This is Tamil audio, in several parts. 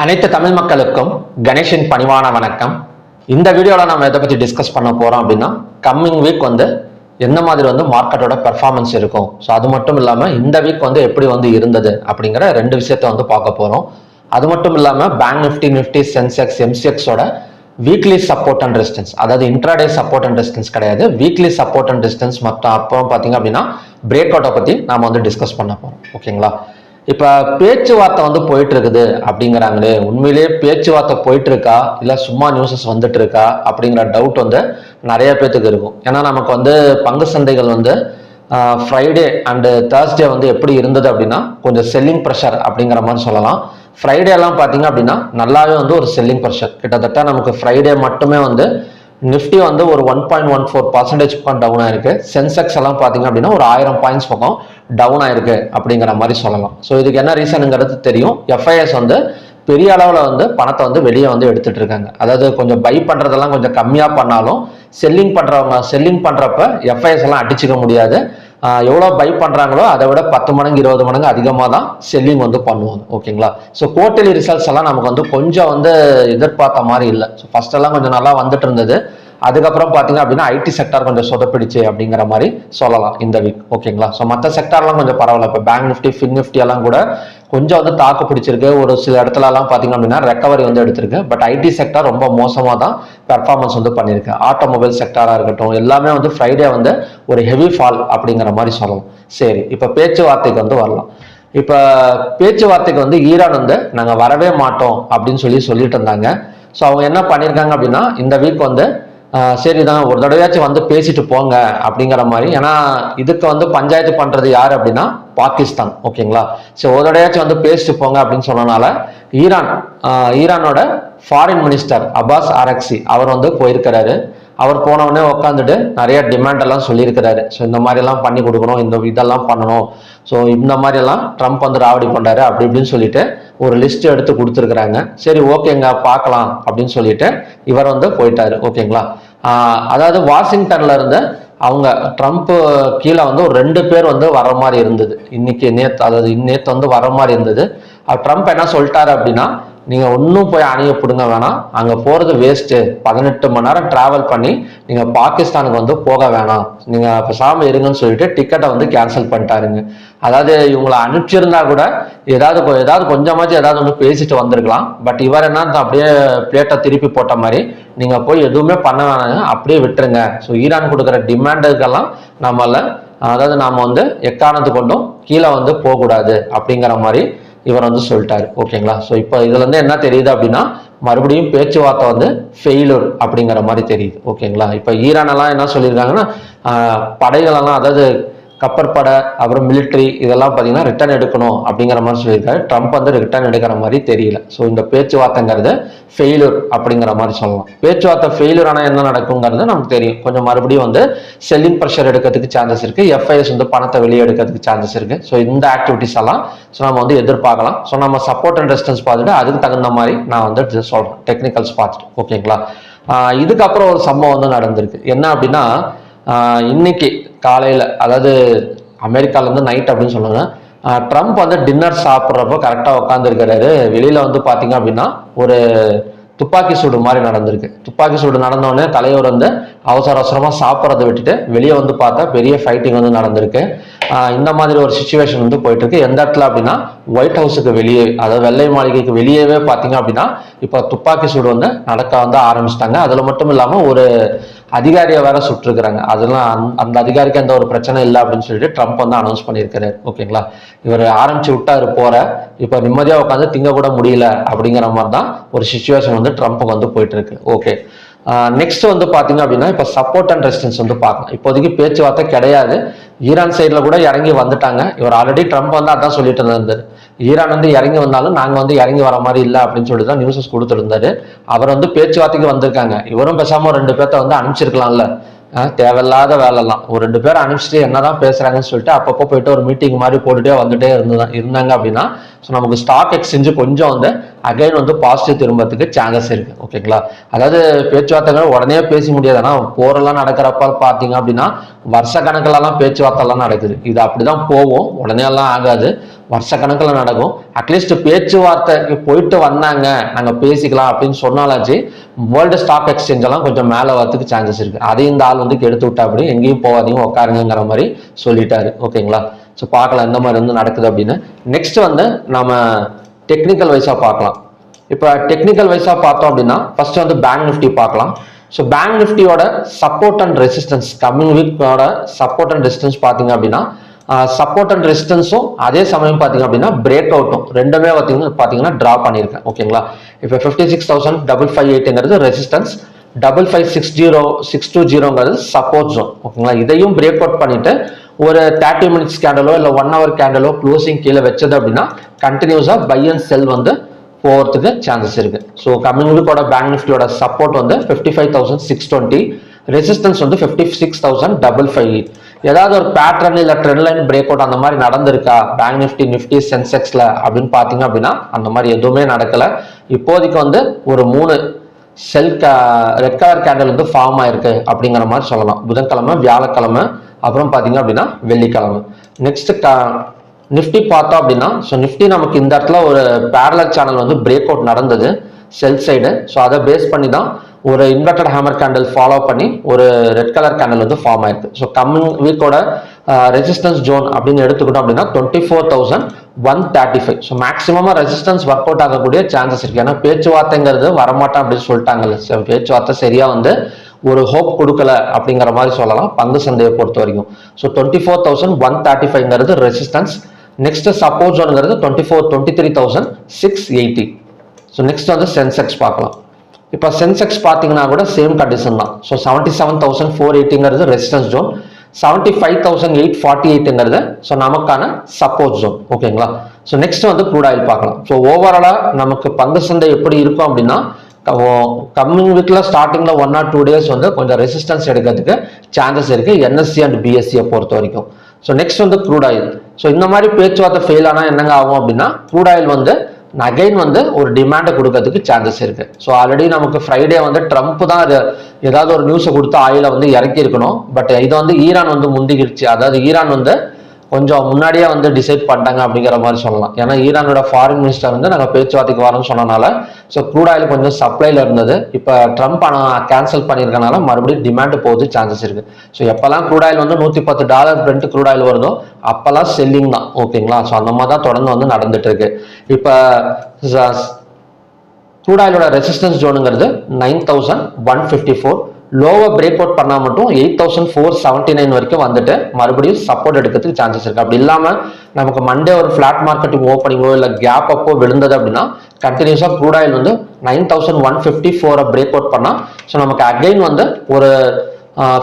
அனைத்து தமிழ் மக்களுக்கும் கணேஷின் பணிவான வணக்கம். இந்த வீடியோவில் நம்ம எதை பற்றி டிஸ்கஸ் பண்ண போகிறோம் அப்படின்னா, கம்மிங் வீக் எந்த மாதிரி மார்க்கெட்டோட பெர்ஃபார்மன்ஸ் இருக்கும். ஸோ அது மட்டும் இல்லாமல் இந்த வீக் எப்படி இருந்தது அப்படிங்கிற ரெண்டு விஷயத்தை பார்க்க போகிறோம். அது மட்டும் இல்லாமல் பேங்க் நிஃப்டி, சென்செக்ஸ், எம்சிஎக்ஸோட வீக்லி சப்போர்ட் அண்ட் ரெசிஸ்டன்ஸ், அதாவது இன்ட்ராடே சப்போர்ட் அண்ட் ரெசிஸ்டன்ஸ் கிடையாது, வீக்லி சப்போர்ட் அண்ட் ரெசிஸ்டன்ஸ் மட்டும். அப்புறம் பார்த்தீங்க அப்படின்னா பிரேக் அவுட்டை பற்றி நாம் டிஸ்கஸ் பண்ண போகிறோம். ஓகேங்களா? இப்போ பேச்சுவார்த்தை போயிட்டு இருக்குது அப்படிங்கிறாங்களே, உண்மையிலேயே பேச்சுவார்த்தை போயிட்டு இருக்கா இல்லை சும்மா நியூஸஸ் வந்துட்டு இருக்கா அப்படிங்கிற டவுட் நிறைய பேத்துக்கு இருக்கும். ஏன்னா நமக்கு பங்கு சந்தைகள் ஃப்ரைடே அண்டு தேர்ஸ்டே எப்படி இருந்தது அப்படின்னா கொஞ்சம் செல்லிங் ப்ரெஷர் அப்படிங்கிற மாதிரி சொல்லலாம். ஃப்ரைடே எல்லாம் பார்த்தீங்க அப்படின்னா நல்லாவே ஒரு செல்லிங் ப்ரெஷர். கிட்டத்தட்ட நமக்கு ஃப்ரைடே மட்டுமே நிஃப்டி ஒரு 1.14% பக்கம் டவுன் ஆயிருக்கு. சென்செக்ஸ் எல்லாம் பார்த்தீங்க அப்படின்னா ஒரு 1000 பாயிண்ட்ஸ் பக்கம் டவுன் ஆயிருக்கு அப்படிங்கிற மாதிரி சொல்லலாம். ஸோ இதுக்கு என்ன ரீசனுங்கிறது தெரியும். எஃப்ஐஎஸ் பெரிய அளவில் பணத்தை வெளியே எடுத்துட்டு இருக்காங்க. அதாவது கொஞ்சம் பை பண்ணுறதெல்லாம் கொஞ்சம் கம்மியாக பண்ணாலும் செல்லிங் பண்ணுறப்ப எஃப்ஐஎஸ் எல்லாம் அடிச்சுக்க முடியாது. எவ்வளோ பை பண்ணுறாங்களோ அதை விட 10 மடங்கு 20 மடங்கு அதிகமாக தான் செல்லிங் பண்ணுவாங்க. ஓகேங்களா? ஸோ குவார்டர்லி ரிசல்ட்ஸ் எல்லாம் நமக்கு கொஞ்சம் எதிர்பார்த்த மாதிரி இல்லை. ஸோ ஃபர்ஸ்ட் எல்லாம் கொஞ்சம் நல்லா வந்துட்டு இருந்தது. அதுக்கப்புறம் பார்த்தீங்க அப்படின்னா ஐடி செக்டார் கொஞ்சம் சொதப்பிடுச்சு அப்படிங்கிற மாதிரி சொல்லலாம் இந்த வீக். ஓகேங்களா? ஸோ மற்ற செக்டார்லாம் கொஞ்சம் பரவாயில்ல. இப்போ பேங்க் நிஃப்டி, ஃபின் நிஃப்டி எல்லாம் கூட கொஞ்சம் தாக்கு பிடிச்சிருக்கு. ஒரு சில இடத்துலலாம் பார்த்தீங்க அப்படின்னா ரெக்கவரி எடுத்திருக்கு. பட் ஐடி செக்டார் ரொம்ப மோசமாக தான் பெர்ஃபார்மன்ஸ் பண்ணியிருக்கு. ஆட்டோமொபைல் செக்டாராக இருக்கட்டும் எல்லாமே ஃப்ரைடே ஒரு ஹெவி ஃபால் அப்படிங்கிற மாதிரி சொல்லலாம். சரி, இப்போ பேச்சுவார்த்தைக்கு வரலாம். இப்போ பேச்சுவார்த்தைக்கு ஈரான் நாங்கள் வரவே மாட்டோம் அப்படின்னு சொல்லிட்டு இருந்தாங்க. ஸோ அவங்க என்ன பண்ணியிருக்காங்க அப்படின்னா இந்த வீக் சரிதான், ஒரு தடவையாச்சும் பேசிட்டு போங்க அப்படிங்கிற மாதிரி. ஏன்னா இதுக்கு பஞ்சாயத்து பண்றது யாரு அப்படின்னா பாகிஸ்தான். ஓகேங்களா? சரி, ஒரு தடவையாச்சும் பேசிட்டு போங்க அப்படின்னு சொன்னனால ஈரானோட ஃபாரின் மினிஸ்டர் அப்பாஸ் அரக்சி அவர் போயிருக்கிறாரு. அவர் போனவுடனே உட்காந்துட்டு நிறைய டிமாண்ட் எல்லாம் சொல்லியிருக்கிறாரு. ஸோ இந்த மாதிரி எல்லாம் பண்ணி கொடுக்கணும், இதெல்லாம் பண்ணணும். ஸோ இந்த மாதிரி எல்லாம் ட்ரம்ப் ராவடி பண்றாரு அப்படி இப்படின்னு சொல்லிட்டு ஒரு லிஸ்ட் எடுத்து கொடுத்துருக்குறாங்க. சரி, ஓகேங்க பார்க்கலாம் அப்படின்னு சொல்லிட்டு இவர் போயிட்டாரு. ஓகேங்களா? அதாவது வாஷிங்டன்ல இருந்து அவங்க ட்ரம்ப் கீழே ஒரு 2 பேர் வர மாதிரி இருந்தது. நேற்று வர மாதிரி இருந்தது. ட்ரம்ப் என்ன சொல்லிட்டாரு அப்படின்னா, நீங்க ஒன்றும் போய் அணிய பிடுங்க வேணாம், அங்க போறது வேஸ்ட்டு, 18 மணி நேரம் டிராவல் பண்ணி நீங்க பாகிஸ்தானுக்கு போக வேணாம், நீங்க பேசாம இருங்கன்னு சொல்லிட்டு டிக்கெட்டை கேன்சல் பண்ணிட்டாருங்க. அதாவது இவங்களை அனுப்பிச்சிருந்தா கூட ஏதாவது கொஞ்சமாச்சும் ஏதாவது பேசிட்டு வந்திருக்கலாம். பட் இவர் என்ன அப்படியே பிளேட்டை திருப்பி போட்ட மாதிரி, நீங்க போய் எதுவுமே பண்ண வேணாங்க, அப்படியே விட்டுருங்க. ஸோ ஈரான் கொடுக்குற டிமாண்டுக்கெல்லாம் நாம எக்காரணத்து கொண்டும் கீழே போகக்கூடாது அப்படிங்கிற மாதிரி இவர் சொல்லிட்டாரு. ஓகேங்களா? ஸோ இப்போ இதுல என்ன தெரியுது அப்படின்னா மறுபடியும் பேச்சுவார்த்தை ஃபெயிலூர் அப்படிங்கிற மாதிரி தெரியுது. ஓகேங்களா? இப்போ ஈரானெல்லாம் என்ன சொல்லியிருக்காங்கன்னா படைகளெல்லாம், அதாவது கப்பற்படை அப்புறம் மிலிட்ரி இதெல்லாம் பார்த்தீங்கன்னா ரிட்டர்ன் எடுக்கணும் அப்படிங்கிற மாதிரி சொல்லியிருக்காரு. ட்ரம்ப் ரிட்டர்ன் எடுக்கிற மாதிரி தெரியல. ஸோ இந்த பேச்சுவார்த்தைங்கிறது ஃபெயிலூர் அப்படிங்கிற மாதிரி சொல்லலாம். பேச்சுவார்த்தை ஃபெயிலூர் ஆனால் என்ன நடக்குங்கிறது நமக்கு தெரியும். கொஞ்சம் மறுபடியும் செல்லிங் ப்ரெஷர் எடுக்கிறதுக்கு சான்சஸ் இருக்கு. எஃப்ஐஎஸ் பணத்தை வெளியே எடுக்கிறதுக்கு சான்சஸ் இருக்கு. ஸோ இந்த ஆக்டிவிட்டிஸ் எல்லாம் நம்ம எதிர்பார்க்கலாம். ஸோ நம்ம சப்போர்ட் அண்ட் ரெசிஸ்டன்ஸ் பார்த்துட்டு அதுக்கு தகுந்த மாதிரி நான் சொல்றேன், டெக்னிக்கல்ஸ் பார்த்துட்டு. ஓகேங்களா? இதுக்கப்புறம் ஒரு சம்பவம் நடந்திருக்கு. என்ன அப்படின்னா, இன்னைக்கு காலையில், அதாவது அமெரிக்காவிலேருந்து நைட் அப்படின்னு சொல்லுவாங்க, ட்ரம்ப் டின்னர் சாப்பிட்றப்போ கரெக்டாக உட்காந்துருக்கிறாரு. வெளியில் பார்த்தீங்க அப்படின்னா ஒரு துப்பாக்கி சூடு மாதிரி நடந்திருக்கு. துப்பாக்கி சூடு நடந்தோடனே தலைவர் அவசர அவசரமாக சாப்பிட்றதை விட்டுட்டு வெளியே பார்த்தா பெரிய ஃபைட்டிங் நடந்திருக்கு. இந்த மாதிரி ஒரு சுச்சுவேஷன் போயிட்டு இருக்கு. எந்த இடத்துல அப்படின்னா ஒயிட் ஹவுஸுக்கு வெளியே, அதாவது வெள்ளை மாளிகைக்கு வெளியவே பார்த்தீங்க அப்படின்னா இப்போ துப்பாக்கி சூடு நடக்க ஆரம்பிச்சிட்டாங்க. அதில் மட்டும் இல்லாமல் ஒரு அதிகாரியை வேற சுட்டிருக்கிறாங்க. அதெல்லாம் அந்த அதிகாரிக்கு எந்த ஒரு பிரச்சனை இல்லை அப்படின்னு சொல்லிட்டு ட்ரம்ப் அனௌன்ஸ் பண்ணியிருக்கிறாரு. ஓகேங்களா? இவர் ஆரம்பிச்சு விட்டாரு போற, இப்போ நிம்மதியாக உட்காந்து திங்க கூட முடியல அப்படிங்கிற மாதிரி தான் ஒரு சுச்சுவேஷன் ட்ரம்ப்புக்கு போயிட்டு இருக்கு. ஓகே, நெக்ஸ்ட் பார்த்தீங்க அப்படின்னா இப்போ சப்போர்ட் அண்ட் ரெசிஸ்டன்ஸ் பார்க்கலாம். இப்போதைக்கு பேச்சுவார்த்தை கிடையாது. ஈரான் சைடில் கூட இறங்கி வந்துட்டாங்க. இவர் ஆல்ரெடி ட்ரம்ப் அதான் சொல்லிட்டு இருந்தாரு, ஈரான் இறங்கி வந்தாலும் நாங்கள் இறங்கி வர மாதிரி இல்லை அப்படின்னு சொல்லி தான் நியூஸஸ் கொடுத்துருந்தாரு. அவர் பேச்சுவார்த்தைக்கு வந்திருக்காங்க. இவரும் பேசாமல் 2 பேர்த்த அனுப்பிச்சிருக்கலாம்ல. தேவையில்லாத வேலைலாம் ஒரு 2 பேர் அனுப்பிச்சிட்டு என்னதான் பேசுறாங்கன்னு சொல்லிட்டு அப்பப்போ போயிட்டு ஒரு மீட்டிங் மாதிரி போட்டுட்டே வந்துட்டே இருந்தாங்க அப்படின்னா ஸோ நமக்கு ஸ்டாக் எக்ஸ்சேஞ்சு கொஞ்சம் வந்து அகைன் வந்து பாசிட்டிவ் திரும்பறதுக்கு சான்சஸ் இருக்கு. ஓகேங்களா, அதாவது பேச்சுவார்த்தைகள் உடனே பேச முடியாது. ஆனால் போரெல்லாம் நடக்கிறப்ப பார்த்தீங்க அப்படின்னா வருஷ கணக்கிலலாம் பேச்சுவார்த்தைலாம் நடக்குது. இது அப்படிதான் போகும், உடனே எல்லாம் ஆகாது, வருஷ கணக்கில் நடக்கும். அட்லீஸ்ட் பேச்சுவார்த்தைக்கு போயிட்டு வந்தாங்க, நாங்கள் பேசிக்கலாம் அப்படின்னு சொன்னாலாச்சு வேர்ல்டு ஸ்டாக் எக்ஸ்சேஞ்ச் எல்லாம் கொஞ்சம் மேலே வரதுக்கு சான்சஸ் இருக்கு. அதையும் இந்த ஆள் வந்து கெடுத்து விட்டா அப்படி எங்கேயும் போகாதீங்க உட்காருங்கிற மாதிரி சொல்லிட்டாரு. ஓகேங்களா, ஸோ பார்க்கலாம் எந்த மாதிரி வந்து நடக்குது அப்படின்னு. நெக்ஸ்ட் வந்து நம்ம டெக்னிக்கல் வைஸாக பார்க்கலாம். இப்போ டெக்னிக்கல் வைஸாக பார்த்தோம் அப்படின்னா ஃபர்ஸ்ட் வந்து பேங்க் நிஃப்டி பார்க்கலாம். ஸோ பேங்க் நிஃப்டியோட சப்போர்ட் அண்ட் ரெசிஸ்டன்ஸ் கம்மிங் வீக்கோட சப்போர்ட் அண்ட் ரெசிஸ்டன்ஸ் பார்த்தீங்க அப்படின்னா சப்போர்ட் அண்ட் ரெசிஸ்டன்ஸும் அதே சமயம் பார்த்தீங்க அப்படின்னா பிரேக் அவுட்டும் ரெண்டுமே பார்த்தீங்கன்னா ட்ரா பண்ணியிருக்கேன். ஓகேங்களா, இப்போ 56,558ங்கிறது ரெசிஸ்டன்ஸ், 55,620 சப்போர்ட் ஜோன். ஓகேங்களா, இதையும் பிரேக் அவுட் பண்ணிட்டு ஒரு 30 மினிட்ஸ் கேண்டலோ இல்லை 1 hour கேண்டலோ க்ளோசிங் கீழே வச்சது அப்படின்னா கண்டினியூஸா பை அண்ட் செல் வந்து போகிறதுக்கு சான்சஸ் இருக்கு. ஸோ கம்மிங் வீக்கோட பேங்க் நிஃப்டியோட சப்போர்ட் வந்து 55,620, ரெசிஸ்டன்ஸ் வந்து 56,558. ஏதாவது ஒரு பேட்டர்ன் இல்லை ட்ரெண்ட் லைன் பிரேக் அவுட் அந்த மாதிரி நடந்திருக்கா பேங்க் நிஃப்டி, நிஃப்டி, சென்செக்ஸ்ல அப்படின்னு பார்த்தீங்க அப்படின்னா அந்த மாதிரி எதுவுமே நடக்கல. இப்போதைக்கு வந்து ஒரு 3 ரெட் கலர் கேண்டில் வந்து ஃபார்ம் ஆயிருக்கு அப்படிங்கிற மாதிரி சொல்லலாம். புதன்கிழமை, வியாழக்கிழமை, அப்புறம் பார்த்தீங்க அப்படின்னா வெள்ளிக்கிழமை. நெக்ஸ்ட் நிஃப்டி பார்த்தோம் அப்படின்னா ஸோ நிஃப்டி நமக்கு இந்த இடத்துல ஒரு பேரலல் சேனல் வந்து பிரேக் அவுட் நடந்தது செல் சைடு. ஸோ அதை பேஸ் பண்ணி தான் ஒரு இன்வெர்டட் ஹேமர் கேண்டில் ஃபாலோ பண்ணி ஒரு ரெட் கலர் கேண்டில் வந்து ஃபார்ம் ஆயிருக்கு. ஸோ கம்மிங் வீக்கோட ரெசிஸ்டன்ஸ் ஜோன் அப்படின்னு எடுத்துக்கிட்டோம் அப்படின்னா 24,135. ஸோ மேக்ஸிமமாக ரெசிஸ்டன்ஸ் ஒர்க் அவுட் ஆகக்கூடிய சான்சஸ் இருக்கு. ஏன்னா பேச்சுவார்த்தைங்கிறது வரமாட்டேன் அப்படின்னு சொல்லிட்டாங்கல்ல, பேச்சுவார்த்தை சரியா வந்து ஒரு ஹோப் கொடுக்கல அப்படிங்கிற மாதிரி சொல்லலாம் பங்கு சந்தையை பொறுத்த வரைக்கும். ஸோ 24,135ங்கிறது ரெசிஸ்டன்ஸ். நெக்ஸ்ட் சப்போர்ட் ஜோனுங்கிறது 23,680. ஸோ நெக்ஸ்ட் வந்து சென்செக்ஸ் பார்க்கலாம். இப்போ சென்செக்ஸ் பார்த்தீங்கன்னா கூட சேம் கண்டிஷன் தான். ஸோ 77,480ங்கிறது ரெசிஸ்டன்ஸ் ஜோன், 75,848ங்கிறது ஸோ நமக்கான சப்போர்ட் ஜோன். ஓகேங்களா, ஸோ நெக்ஸ்ட் வந்து க்ரூட் ஆயில் பார்க்கலாம். ஸோ ஓவராலாக நமக்கு பங்கு சந்தை எப்படி இருக்கும் அப்படின்னா கம்மிங் வீக்ல ஸ்டார்டிங்ல 1 or 2 days வந்து கொஞ்சம் ரெசிஸ்டன்ஸ் எடுக்கிறதுக்கு சான்சஸ் இருக்கு என்எஸ்சி அண்ட் பிஎஸ்சியை பொறுத்த வரைக்கும். ஸோ நெக்ஸ்ட் வந்து க்ரூட் ஆயில். ஸோ இந்த மாதிரி பேச்சுவார்த்தை ஃபெயில் ஆனால் என்னங்க ஆகும் அப்படின்னா க்ரூட் ஆயில் வந்து அகைன் வந்து ஒரு டிமாண்டை கொடுக்கறதுக்கு சான்சஸ் இருக்கு. ஸோ ஆல்ரெடி நமக்கு ஃப்ரைடே வந்து ட்ரம்ப் தான் ஏதாவது ஒரு நியூஸை கொடுத்து ஆயிலை வந்து இறக்கி இருக்கணும். பட் இதை வந்து ஈரான் வந்து முந்திக்கிடுச்சு. அதாவது ஈரான் வந்து கொஞ்சம் முன்னாடியே வந்து டிசைட் பண்ணிட்டாங்க அப்படிங்கிற மாதிரி சொல்லலாம். ஏன்னா ஈரானோட ஃபாரின் மினிஸ்டர் வந்து நாங்கள் பேச்சுவார்த்தைக்கு வரோம்னு சொன்னனால ஸோ க்ரூட் ஆயில் கொஞ்சம் சப்ளைல இருந்தது. இப்போ ட்ரம்ப் ஆனால் கேன்சல் பண்ணியிருக்கனால மறுபடியும் டிமாண்ட் போகுது சான்சஸ் இருக்கு. ஸோ எப்பெல்லாம் க்ரூட் ஆயில் வந்து $110 பிரெண்ட் க்ரூட் ஆயில் வருதோ அப்பெல்லாம் செல்லிங் தான். ஓகேங்களா, ஸோ அந்த மாதிரி தான் தொடர்ந்து வந்து நடந்துட்டு இருக்கு. இப்போ க்ரூட் ஆயிலோட ரெசிஸ்டன்ஸ் ஜோனுங்கிறது 9,154. லோவை பிரேக் அவுட் பண்ணா மட்டும் 8,479 வரைக்கும் வந்துட்டு மறுபடியும் சப்போர்ட் எடுக்கிறதுக்கு சான்சஸ் இருக்கு. அப்படி இல்லாம நமக்கு மண்டே ஒரு ஃபிளாட் மார்க்கெட்டிங் ஓப்பனிங்கோ இல்லை கேப் அப்போ விழுந்தது அப்படின்னா கண்டினியூஸா க்ரூட் ஆயில் வந்து 9,154 பிரேக் அவுட் பண்ணா ஸோ நமக்கு அகைன் வந்து ஒரு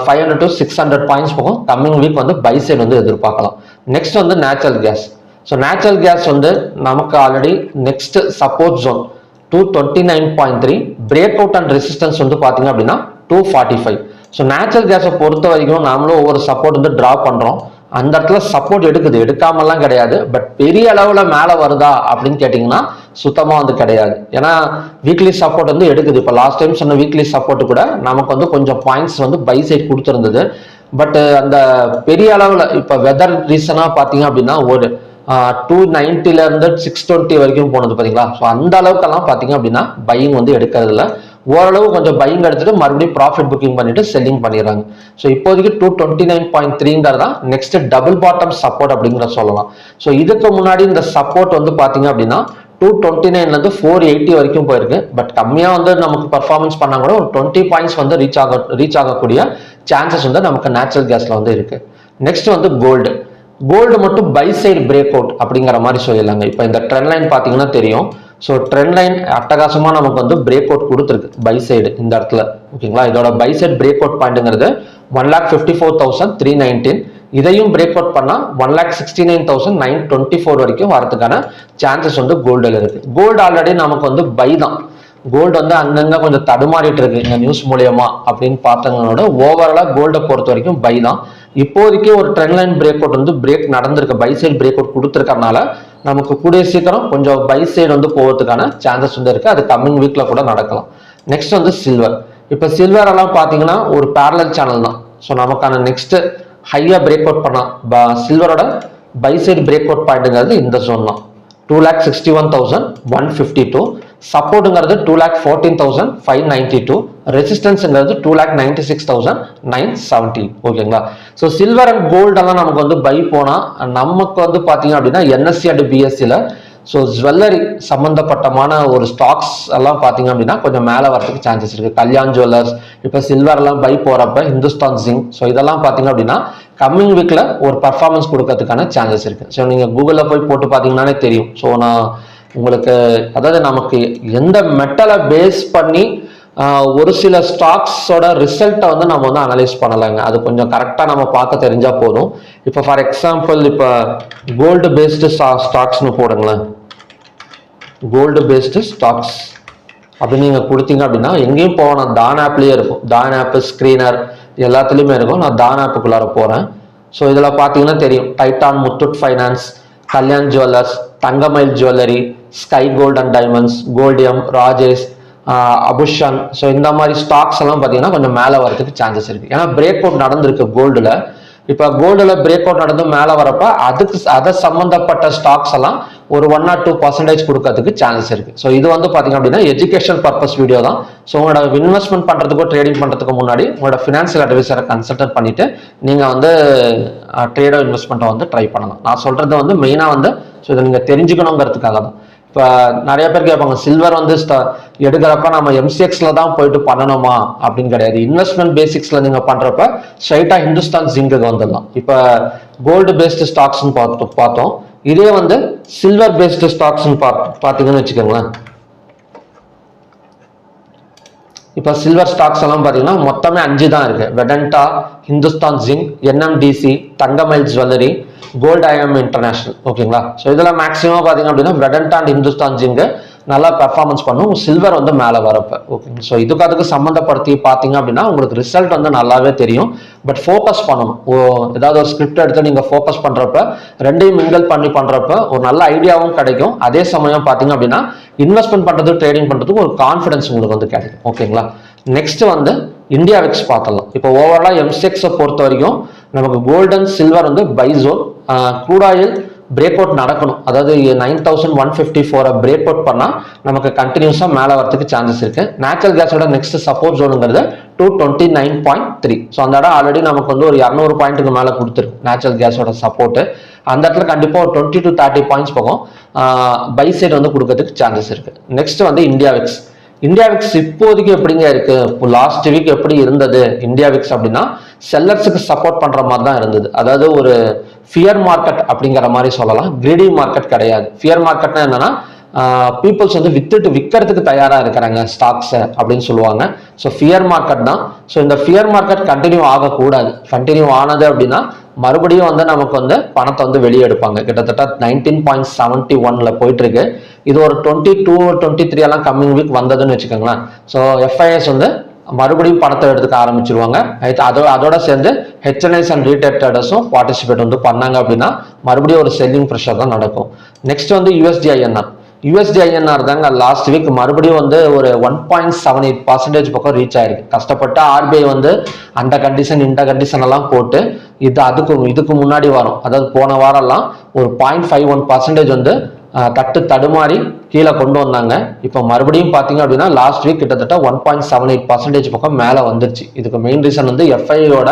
500 to 600 பாயிண்ட்ஸ் போகும். கம்மிங் வீக் வந்து பை சைடு வந்து எதிர்பார்க்கலாம். நெக்ஸ்ட் வந்து natural gas. So natural gas வந்து நமக்கு already next support zone 229.3 break out and resistance வந்து பாத்தீங்க அப்படின்னா 245. ஸோ நேச்சுரல் கேஸை பொறுத்த வரைக்கும் நாமளும் ஒவ்வொரு சப்போர்ட் வந்து டிரா பண்றோம். அந்த இடத்துல சப்போர்ட் எடுக்காமலாம் கிடையாது. பட் பெரிய அளவுல மேல வருதா அப்படின்னு கேட்டீங்கன்னா சுத்தமா வந்து கிடையாது. ஏன்னா வீக்லி சப்போர்ட் வந்து எடுக்குது. இப்போ லாஸ்ட் டைம் சொன்ன வீக்லி சப்போர்ட் கூட நமக்கு வந்து கொஞ்சம் பாயிண்ட்ஸ் வந்து பை சைட் கொடுத்துருந்தது. பட் அந்த பெரிய அளவுல இப்போ வெதர் ரீசனா பாத்தீங்க அப்படின்னா ஒரு 290 இருந்து 620 வரைக்கும் போனது பாத்தீங்களா. ஸோ அந்த அளவுக்கெல்லாம் பாத்தீங்க அப்படின்னா பையிங் வந்து எடுக்கிறது இல்லை. ஓரளவு கொஞ்சம் பையிங் எடுத்துட்டு மறுபடியும் ப்ராஃபிட் புக்கிங் பண்ணிட்டு செல்லிங் பண்ணிடுறாங்க. ஸோ இப்போதைக்கு 229.3 தான் நெக்ஸ்ட் டபுள் பாட்டம் சப்போர்ட் அப்படிங்கிற சொல்லலாம். ஸோ இதுக்கு முன்னாடி இந்த சப்போர்ட் வந்து பாத்தீங்க அப்படின்னா 229 இருந்து 480 வரைக்கும் போயிருக்கு. பட் கம்மியா வந்து நமக்கு பர்ஃபார்மன்ஸ் பண்ணா கூட ஒரு 20 பாயிண்ட்ஸ் வந்து ரீச் ஆகக்கூடிய சான்சஸ் வந்து நமக்கு நேச்சுரல் கேஸ்ல வந்து இருக்கு. நெக்ஸ்ட் வந்து கோல்டு மட்டும் பை சைடு பிரேக் அவுட் அப்படிங்கிற மாதிரி சொல்லிடலாங்க. இப்போ இந்த ட்ரெண்ட் லைன் பார்த்தீங்கன்னா தெரியும். ஸோ ட்ரெண்ட் லைன் அட்டகாசமாக நமக்கு வந்து பிரேக் அவுட் கொடுத்துருக்கு பை சைடு இந்த இடத்துல. ஓகேங்களா, இதோட பை சைடு பிரேக் அவுட் பாயிண்ட்ங்கிறது 1,54,319. இதையும் பிரேக் அவுட் பண்ணால் 1,69,924 வரைக்கும் வரதுக்கான சான்சஸ் வந்து கோல்டில் இருக்கு. கோல்டு ஆல்ரெடி நமக்கு வந்து பை தான். கோல்டு வந்து அங்கங்க கொஞ்சம் தடுமாறிட்டு இருக்கு இந்த நியூஸ் மூலியமா அப்படின்னு பார்த்தவங்களோட ஓவராலா கோல்டை பொறுத்த வரைக்கும் பை தான். இப்போதைக்கு ஒரு ட்ரெண்ட் லைன் பிரேக் அவுட் வந்து பிரேக் நடந்திருக்கு, பை சைடு பிரேக் அவுட் கொடுத்துருக்கறனால நமக்கு கூடிய சீக்கிரம் கொஞ்சம் பை சைடு வந்து போகிறதுக்கான சான்சஸ் வந்து இருக்குது. அது கம்மிங் வீக்ல கூட நடக்கலாம். நெக்ஸ்ட் வந்து சில்வர். இப்போ சில்வர் எல்லாம் பார்த்தீங்கன்னா ஒரு பேரலல் சேனல் தான். ஸோ நமக்கான நெக்ஸ்ட் ஹையாக பிரேக் அவுட் பண்ணால் சில்வரோட பை சைடு பிரேக் அவுட் பாயிண்ட்டுங்கிறது இந்த ஜோன் தான். 2,61,152. சப்போர்ட்டுங்கிறது 2,14,592. ரெசிஸ்டன்ஸ்ங்கிறது 2,96,970. ஓகேங்களா? ஸோ சில்வர் அண்ட் கோல்டெல்லாம் நமக்கு வந்து பை போனால் நமக்கு வந்து பார்த்தீங்க அப்படின்னா என்எஸ்சி அண்ட் பிஎஸ்சியில் ஸோ ஜுவல்லரி சம்மந்தப்பட்டமான ஒரு ஸ்டாக்ஸ் எல்லாம் பார்த்தீங்க அப்படின்னா கொஞ்சம் மேலே வரதுக்கு சான்சஸ் இருக்குது. கல்யாண் ஜுவல்லர்ஸ், இப்போ சில்வர்லாம் பை போகிறப்ப ஹிந்துஸ்தான் ஜிங்க், ஸோ இதெல்லாம் பார்த்தீங்க அப்படின்னா கம்மிங் வீக்கில் ஒரு பர்ஃபார்மன்ஸ் கொடுக்கறதுக்கான சான்சஸ் இருக்குது. ஸோ நீங்கள் கூகுளில் போய் போட்டு பார்த்தீங்கன்னாலே தெரியும். ஸோ நான் உங்களுக்கு அதாவது நமக்கு எந்த மெட்டலை பேஸ் பண்ணி ஒரு சில ஸ்டாக்ஸோட ரிசல்ட்டை வந்து நம்ம வந்து அனலைஸ் பண்ணலாங்க. அது கொஞ்சம் கரெக்டாக நம்ம பார்க்க தெரிஞ்சா போதும். இப்போ ஃபார் எக்ஸாம்பிள் இப்போ கோல்டு பேஸ்டு ஸ்டாக்ஸ்னு போடுங்களேன். கோல்டு பேஸ்டு ஸ்டாக்ஸ் அப்படின்னு நீங்கள் கொடுத்தீங்க அப்படின்னா எங்கேயும் போகணும், தான் ஆப்லேயே இருக்கும். தான் ஆப், ஸ்க்ரீனர் எல்லாத்துலேயுமே இருக்கும். நான் தான் ஆப்புக்குள்ளார போகிறேன். ஸோ இதில் பார்த்தீங்கன்னா தெரியும், Titan, Muthoot finance, Kalyan jewellers, Thangamayil jewellery, sky gold and diamonds, Goldiam, Rajesh, அபுஷன். ஸோ இந்த மாதிரி ஸ்டாக்ஸ் எல்லாம் பார்த்தீங்கன்னா கொஞ்சம் மேலே வரதுக்கு சான்சஸ் இருக்குது. ஏன்னா பிரேக் அவுட் நடந்திருக்கு கோல்டில். இப்போ கோல்டில் பிரேக் அவுட் நடந்து மேலே வரப்ப அதை சம்மந்தப்பட்ட ஸ்டாக்ஸ் எல்லாம் ஒரு 1 or 2% கொடுக்கறதுக்கு சான்சஸ் இருக்குது. ஸோ இது வந்து பார்த்தீங்க அப்படின்னா எஜுகேஷன் பர்பஸ் வீடியோ தான். ஸோ உங்களோட இன்வெஸ்ட்மெண்ட் பண்ணுறதுக்கோ ட்ரேடிங் பண்ணுறதுக்கு முன்னாடி உங்களோட ஃபினான்ஷியல் அட்வைசரை கன்சல்ட் பண்ணிட்டு நீங்கள் வந்து ட்ரேடோ இன்வெஸ்ட்மெண்ட்டை வந்து ட்ரை பண்ணலாம். நான் சொல்கிறது வந்து மெயினாக வந்து ஸோ இதை நீங்கள் தெரிஞ்சுக்கணுங்கிறதுக்காக தான். இப்போ நிறைய பேர் கேட்பாங்க, சில்வர் வந்து எடுக்கிறப்ப நம்ம எம்சிஎக்ஸ்ல தான் போயிட்டு பண்ணணுமா அப்படின்னு கிடையாது. இன்வெஸ்ட்மெண்ட் பேசிக்ஸ்ல நீங்க பண்றப்ப ஸ்ட்ரைட்டா ஹிந்துஸ்தான் ஜிங்குக்கு வந்துடலாம். இப்போ கோல்டு பேஸ்டு ஸ்டாக்ஸ்ன்னு பார்த்தோம். இதே வந்து சில்வர் பேஸ்டு ஸ்டாக்ஸ்ன்னு பார்த்தீங்கன்னு வச்சுக்கோங்களேன். இப்போ சில்வர் ஸ்டாக்ஸ் எல்லாம் பார்த்தீங்கன்னா மொத்தமே 5 தான் இருக்கு. வெடண்டா, ஹிந்துஸ்தான் ஜிங்க், என்எம்டிசி, தங்கமயில் ஜுவல்லரி, கோல்ட் ஐஎம் இன்டர்நேஷனல். ஓகேங்களா? ஸோ இதில் மேக்ஸிமம் பார்த்தீங்க அப்படின்னா வெடண்டா அண்ட் ஹிந்துஸ்தான் ஜிங்க் நல்லா பெர்ஃபார்மன்ஸ் பண்ணும், சில்வர் வந்து மேலே வரப்ப. ஓகே, ஸோ அதுக்கு சம்மந்தப்படுத்தி பார்த்தீங்க அப்படின்னா உங்களுக்கு ரிசல்ட் வந்து நல்லாவே தெரியும். பட் ஃபோக்கஸ் பண்ணணும். ஏதாவது ஒரு ஸ்கிரிப்ட் எடுத்து நீங்கள் ஃபோக்கஸ் பண்ணுறப்ப ரெண்டையும் மிங்கல் பண்ணி பண்ணுறப்ப ஒரு நல்ல ஐடியாவும் கிடைக்கும். அதே சமயம் பார்த்தீங்க அப்படின்னா இன்வெஸ்ட்மெண்ட் பண்ணுறது, ட்ரேடிங் பண்ணுறதுக்கு ஒரு கான்ஃபிடன்ஸ் உங்களுக்கு வந்து கிடைக்கும். ஓகேங்களா? நெக்ஸ்ட் வந்து இந்தியா விக்ஸ் பார்த்தலாம். இப்போ ஓவராலாக எம்சிஎக்ஸை பொறுத்த வரைக்கும் நமக்கு கோல்டன் சில்வர் வந்து buy zone. Crude oil break out நடக்கணும். அதாவது 9154 பிரேக் அவுட் பண்ணால் நமக்கு கண்டினியூஸாக மேலே வரதுக்கு சான்சஸ் இருக்கு. நேச்சுரல் கேஸோட நெக்ஸ்ட் சப்போர்ட் ஜோனுங்கிறது 229.3. ஸோ அந்த இடம் ஆல்ரெடி நமக்கு வந்து ஒரு 200 பாயிண்ட்டுக்கு மேலே கொடுத்துருக்கு நேச்சுரல் கேஸோட சப்போர்ட்டு. அந்த இடத்துல கண்டிப்பாக ஒரு 20 to 30 பாயிண்ட்ஸ் பக்கம் பை சைடு வந்து கொடுக்கறதுக்கு சான்சஸ் இருக்கு. நெக்ஸ்ட் வந்து இந்தியா விக்ஸ். இந்தியா விக்ஸ் இப்போதைக்கு எப்படிங்க இருக்கு? லாஸ்ட் வீக் எப்படி இருந்தது இந்தியா விக்ஸ் அப்படின்னா செல்லர்ஸுக்கு சப்போர்ட் பண்ற மாதிரி தான் இருந்தது. அதாவது ஒரு ஃபியர் மார்க்கெட் அப்படிங்கிற மாதிரி சொல்லலாம். கிரீடி மார்க்கெட் கிடையாது. ஃபியர் மார்க்கெட்னா என்னன்னா பீப்புள்ஸ் வந்து விற்கிறதுக்கு தயாராக இருக்கிறாங்க ஸ்டாக்ஸை அப்படின்னு சொல்லுவாங்க. ஸோ ஃபியர் மார்க்கெட் தான். ஸோ இந்த ஃபியர் மார்க்கெட் கண்டினியூ ஆகக்கூடாது. கண்டினியூ ஆனது அப்படின்னா மறுபடியும் வந்து நமக்கு வந்து பணத்தை வந்து வெளியே எடுப்பாங்க. கிட்டத்தட்ட 19.71 போயிட்டு இருக்கு. இது ஒரு 22, 23 எல்லாம் கம்மிங் வீக் வந்ததுன்னு வச்சுக்கோங்களேன். ஸோ எஃப்ஐஎஸ் வந்து மறுபடியும் பணத்தை எடுத்துக்க ஆரம்பிச்சிருவாங்க. அதோட சேர்ந்து ஹெச்என்ஐஸ் அண்ட் ரீட்டைல் ட்ரேடர்ஸும் பார்ட்டிசிபேட் வந்து பண்ணாங்க அப்படின்னா மறுபடியும் ஒரு செல்லிங் ப்ரெஷர் தான் நடக்கும். நெக்ஸ்ட் வந்து யூஎஸ்டிஐஎன்ஆர் தாங்க லாஸ்ட் வீக் மறுபடியும் வந்து ஒரு 1.78% பக்கம் ரீச் ஆயிருக்கு. கஷ்டப்பட்ட ஆர்பிஐ வந்து அந்த கண்டிஷன் இந்த கண்டிஷன் எல்லாம் போட்டு இதுக்கு முன்னாடி வாரம், அதாவது போன வாரம்லாம் ஒரு 0.51% வந்து தடுமாறி கீழே கொண்டு வந்தாங்க. இப்போ மறுபடியும் பார்த்தீங்க அப்படின்னா லாஸ்ட் வீக் கிட்டத்தட்ட 1.78% பக்கம் மேலே வந்துருச்சு. இதுக்கு மெயின் ரீசன் வந்து எஃப்ஐயோட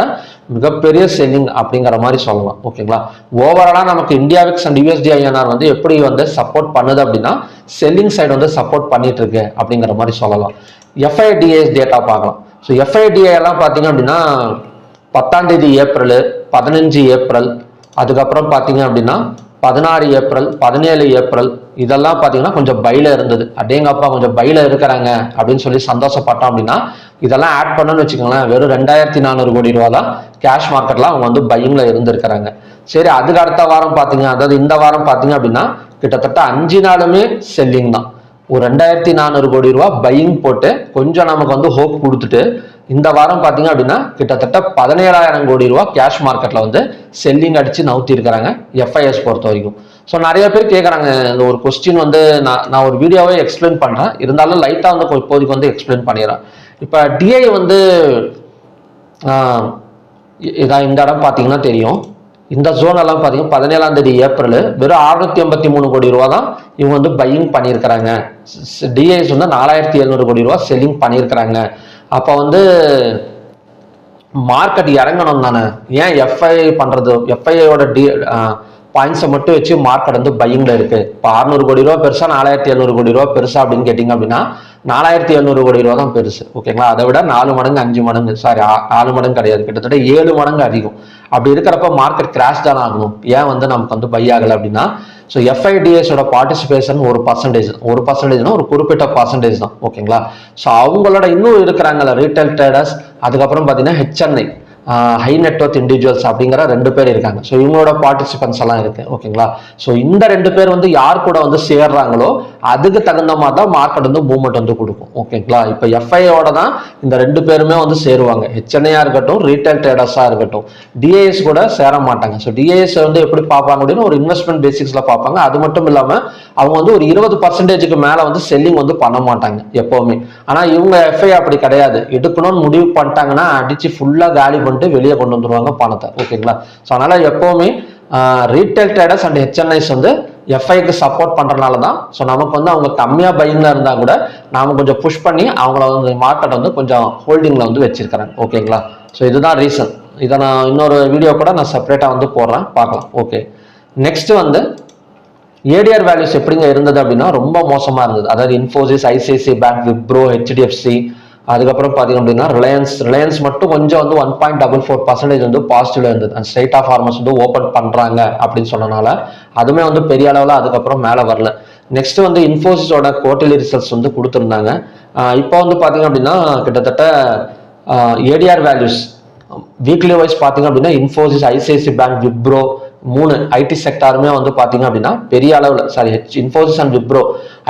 மிகப்பெரிய செல்லிங் அப்படிங்கிற மாதிரி சொல்லலாம். ஓகேங்களா? ஓவராலாக நமக்கு இந்தியா விக்ஸ் அண்ட் யூஎஸ்டிஐஎன்ஆர் வந்து எப்படி வந்து சப்போர்ட் பண்ணுது அப்படின்னா செல்லிங் சைடு வந்து சப்போர்ட் பண்ணிட்டு இருக்கு அப்படிங்கிற மாதிரி சொல்லலாம். எஃப்ஐடிஏஎஸ் டேட்டா பார்க்கலாம். ஸோ எஃப்ஐடிஏ எல்லாம் பார்த்தீங்க அப்படின்னா 10ஆம் தேதி ஏப்ரல், 15 ஏப்ரல், அதுக்கப்புறம் பார்த்தீங்க அப்படின்னா 16 ஏப்ரல், 17 ஏப்ரல் இதெல்லாம் பார்த்தீங்கன்னா கொஞ்சம் பைல இருந்தது. அடேங்கப்பா கொஞ்சம் பைல இருக்கிறாங்க அப்படின்னு சொல்லி சந்தோஷப்பட்டோம் அப்படின்னா இதெல்லாம் ஆட் பண்ணணும்னு வச்சுக்கோங்களேன், வெறும் 2400 கோடி ரூபா தான் கேஷ் மார்க்கெட்ல அவங்க வந்து பையிங்ல இருந்திருக்கிறாங்க. சரி, அதுக்கு அடுத்த வாரம் பார்த்தீங்க, அதாவது இந்த வாரம் பார்த்தீங்க அப்படின்னா கிட்டத்தட்ட 5 நாளுமே செல்லிங் தான். ஒரு 2400 கோடி ரூபா பையிங் போட்டு கொஞ்சம் நமக்கு வந்து ஹோப் கொடுத்துட்டு இந்த வாரம் பார்த்தீங்க அப்படின்னா கிட்டத்தட்ட 17,000 கோடி ரூபா கேஷ் மார்க்கெட்டில் வந்து செல்லிங் அடித்து நவுத்தி இருக்கிறாங்க எஃப்ஐஎஸ் பொறுத்த வரைக்கும். ஸோ நிறைய பேர் கேட்குறாங்க, இந்த ஒரு கொஸ்டின் வந்து நான் ஒரு வீடியோவே எக்ஸ்பிளைன் பண்ணுறேன், இருந்தாலும் லைட்டாக வந்து இப்போதைக்கு வந்து எக்ஸ்பிளைன் பண்ணிடுறேன். இப்போ டிஐ வந்து இதான் இந்த இடம் பார்த்தீங்கன்னா தெரியும், இந்த ஜோன் எல்லாம் பார்த்தீங்கன்னா 17ஆம் தேதி ஏப்ரல் வெறும் 683 கோடி ரூபா தான் இவங்க வந்து பையிங் பண்ணியிருக்கிறாங்க. டிஐஸ் வந்து 4700 கோடி ரூபா செல்லிங் பண்ணியிருக்கிறாங்க. அப்போ வந்து மார்க்கெட் இறங்கணும் தானே, ஏன் எஃப்ஐ பண்ணுறது? எஃப்ஐயோட பாயிண்ட்ஸை மட்டும் வச்சு மார்க்கெட் வந்து பையிங்ல இருக்கு. இப்போ 600 கோடி ரூபா பெருசா 4700 கோடி ரூபா பெருசா அப்படின்னு கேட்டிங்க அப்படின்னா 4700 கோடி ரூபா தான் பெருசு. ஓகேங்களா? அதை விட 4 மடங்கு 5 மடங்கு, சாரி 4 மடங்கு கிடையாது, கிட்டத்தட்ட 7 மடங்கு அதிகம். அப்படி இருக்கிறப்ப மார்க்கெட் கிராஷ் தானே ஆகணும். ஏன் வந்து நமக்கு வந்து பை ஆகலை அப்படின்னா, ஸோ எஃப்ஐடிஎஸோட பார்ட்டிசிபேஷன் ஒரு பர்சன்டேஜ்னா ஒரு குறிப்பிட்ட பர்சன்டேஜ் தான். ஓகேங்களா? ஸோ அவங்களோட இன்னும் இருக்கிறாங்கல்ல ரீட்டைல் ட்ரேடர்ஸ், அதுக்கப்புறம் பார்த்தீங்கன்னா ஹெச்என்ஐ ஹை நெட்வொர்த் இண்டிவிஜுவல்ஸ் அப்படிங்கிற 2 பேர் இருக்காங்க. ஸோ இவங்களோட பார்ட்டிசிபென்ட்ஸ் எல்லாம் இருக்கு. ஓகேங்களா? ஸோ இந்த 2 பேர் வந்து யார் கூட வந்து சேர்றாங்களோ அதுக்கு தகுந்த மாதிரி தான் மார்க்கெட் வந்து மூவ்மெண்ட் வந்து கொடுக்கும். ஓகேங்களா? இப்போ எஃப்ஐயோட தான் இந்த 2 பேருமே வந்து சேருவாங்க. ஹெச்என்ஐயா இருக்கட்டும், ரீட்டைல் ட்ரேடர்ஸா இருக்கட்டும். டிஏஎஸ் கூட சேர மாட்டாங்க. ஸோ டிஏஎஸ் வந்து எப்படி பார்ப்பாங்க அப்படின்னு ஒரு இன்வெஸ்ட்மெண்ட் பேசிக்ஸ்ல பார்ப்பாங்க. அது மட்டும் இல்லாம அவங்க வந்து ஒரு 20% மேல வந்து செல்லிங் வந்து பண்ண மாட்டாங்க எப்பவுமே. ஆனா இவங்க எஃப்ஐ அப்படி கிடையாது. எடுக்கணும்னு முடிவு பண்ணிட்டாங்கன்னா அடிச்சு ஃபுல்லா காலி பண்ணி வெளியே கொண்டு வந்துருவாங்க பணத்தை. ஓகேங்களா? ஸோ அதனால எப்பவுமே ரீட்டைல் ட்ரேடர்ஸ் அண்ட் ஹெச்என்ஐஸ் வந்து எஃப்ஐக்கு சப்போர்ட் பண்றதுனால தான் ஸோ நமக்கு வந்து அவங்க கம்மியா பையிங்ல இருந்தா கூட நாம கொஞ்சம் புஷ் பண்ணி அவங்கள வந்து மார்க்கெட் வந்து கொஞ்சம் ஹோல்டிங்ல வந்து வச்சிருக்கிறேன். ஓகேங்களா? ஸோ இதுதான் ரீசன். இதை நான் இன்னொரு வீடியோ கூட நான் செப்பரேட்டா வந்து போடுறேன், பார்க்கலாம். ஓகே, நெக்ஸ்ட் வந்து ஏடிஆர் வேல்யூஸ் எப்படிங்க இருந்தது அப்படின்னா ரொம்ப மோசமா இருந்தது. அதாவது Infosys, ICICI bank, Wipro, HDFC, அதுக்கப்புறம் பார்த்தீங்க அப்படின்னா ரிலையன்ஸ் மட்டும் கொஞ்சம் வந்து 1.44% வந்து பாசிட்டிவ்ல இருந்தது. அந்த ஸ்டேட் ஆஃப் ஃபார்மர்ஸ் வந்து ஓப்பன் பண்றாங்க அப்படின்னு சொன்னனால அதுவுமே வந்து பெரிய அளவில் அதுக்கப்புறம் மேலே வரல. நெக்ஸ்ட் வந்து இன்ஃபோசிஸோட குவார்டர்லி ரிசல்ட்ஸ் வந்து கொடுத்துருந்தாங்க. இப்போ வந்து பார்த்தீங்க அப்படின்னா கிட்டத்தட்ட ஏடிஆர் வேல்யூஸ் வீக்லி வைஸ் பார்த்தீங்க அப்படின்னா Infosys, ICICI bank, Wipro 3 IT செக்டாருமே வந்து பார்த்தீங்க அப்படின்னா பெரிய அளவில், sorry Infosys and Wipro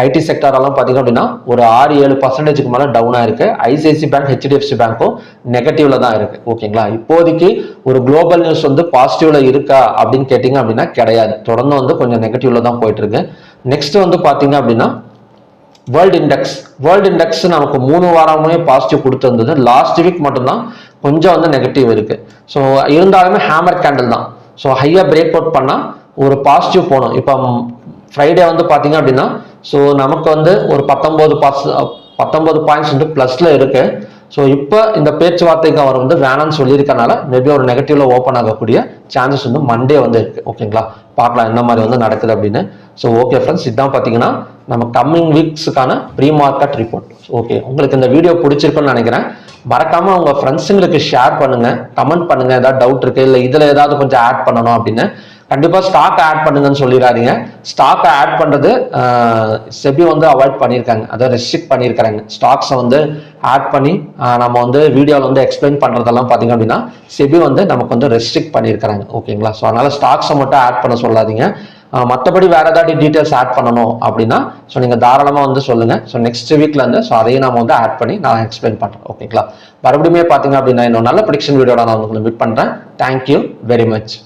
IT செக்டாரெல்லாம் பார்த்தீங்க அப்படின்னா ஒரு 6-7% மேலே டவுனாக இருக்கு. ஐசிஐசி பேங்க், ஹெச்டிஎஃப்சி பேங்க்கும் நெகட்டிவ்ல தான் இருக்கு. ஓகேங்களா? இப்போதைக்கு ஒரு குளோபல் நியூஸ் வந்து பாசிட்டிவ்ல இருக்கா அப்படின்னு கேட்டிங்க அப்படின்னா கிடையாது. தொடர்ந்து வந்து கொஞ்சம் நெகட்டிவ்ல தான் போயிட்டு இருக்கு. நெக்ஸ்ட் வந்து பார்த்தீங்க அப்படின்னா வேர்ல்டு இண்டெக்ஸ் நமக்கு 3 வாரமே பாசிட்டிவ் கொடுத்துருந்தது. லாஸ்ட் வீக் மட்டும்தான் கொஞ்சம் வந்து நெகட்டிவ் இருக்கு. ஸோ இருந்தாலுமே ஹேமர் கேண்டில் தான். ஸோ ஹையா பிரேக் அவுட் பண்ணால் ஒரு பாசிட்டிவ் போகணும். இப்போ ஃப்ரைடே வந்து பார்த்தீங்க அப்படின்னா ஸோ நமக்கு வந்து ஒரு 19 பாயிண்ட்ஸ் வந்து ப்ளஸ்ல இருக்கு. ஸோ இப்போ இந்த பேச்சுவார்த்தைக்கு அவர் வந்து வேணான்னு சொல்லியிருக்கனால மேபி ஒரு நெகட்டிவ்ல ஓப்பன் ஆகக்கூடிய சான்சஸ் வந்து மண்டே வந்து இருக்கு. ஓகேங்களா? பார்க்கலாம் என்ன மாதிரி வந்து நடக்குது அப்படின்னு. ஸோ ஓகே ஃப்ரெண்ட்ஸ், இதுதான் பார்த்தீங்கன்னா நம்ம கம்மிங் வீக்ஸுக்கான ப்ரீ மார்க்கெட் ரிப்போர்ட். ஓகே, உங்களுக்கு இந்த வீடியோ பிடிச்சிருக்குன்னு நினைக்கிறேன். மறக்காம உங்க ஃப்ரெண்ட்ஸுங்களுக்கு ஷேர் பண்ணுங்க, கமெண்ட் பண்ணுங்க, ஏதாவது டவுட் இருக்கு இல்லை இதுல ஏதாவது கொஞ்சம் ஆட் பண்ணணும் அப்படின்னு. கண்டிப்பா ஸ்டாக் ஆட் பண்ணுங்கன்னு சொல்லிடாதீங்க. ஸ்டாக் ஆட் பண்றது செபி வந்து அவாய்ட் பண்ணியிருக்காங்க, அதை ரெஸ்ட்ரிக்ட் பண்ணியிருக்காங்க. ஸ்டாக்ஸை வந்து ஆட் பண்ணி நம்ம வந்து வீடியோவில் வந்து எக்ஸ்பிளைன் பண்றதெல்லாம் பார்த்தீங்க அப்படின்னா செபி வந்து நமக்கு வந்து ரெஸ்ட்ரிக்ட் பண்ணியிருக்காங்க. ஓகேங்களா? ஸோ அதனால ஸ்டாக்ஸை மட்டும் ஆட் பண்ண சொல்லாதீங்க. மற்றபடி வேற ஏதாவது டீட்டெயில்ஸ் ஆட் பண்ணணும் அப்படின்னா ஸோ நீங்கள் தாராளமாக வந்து சொல்லுங்க. ஸோ நெக்ஸ்ட் வீக்ல இருந்து ஸோ அதையும் நம்ம வந்து ஆட் பண்ணி நான் எக்ஸ்பிளைன் பண்ணுறேன். ஓகேங்களா? மறுபடியுமே பார்த்தீங்க அப்படின்னா இன்னும் நல்ல ப்ரெடிக்ஷன் வீடியோட நான் உங்களுக்கு மீட் பண்ணுறேன். Thank you very much.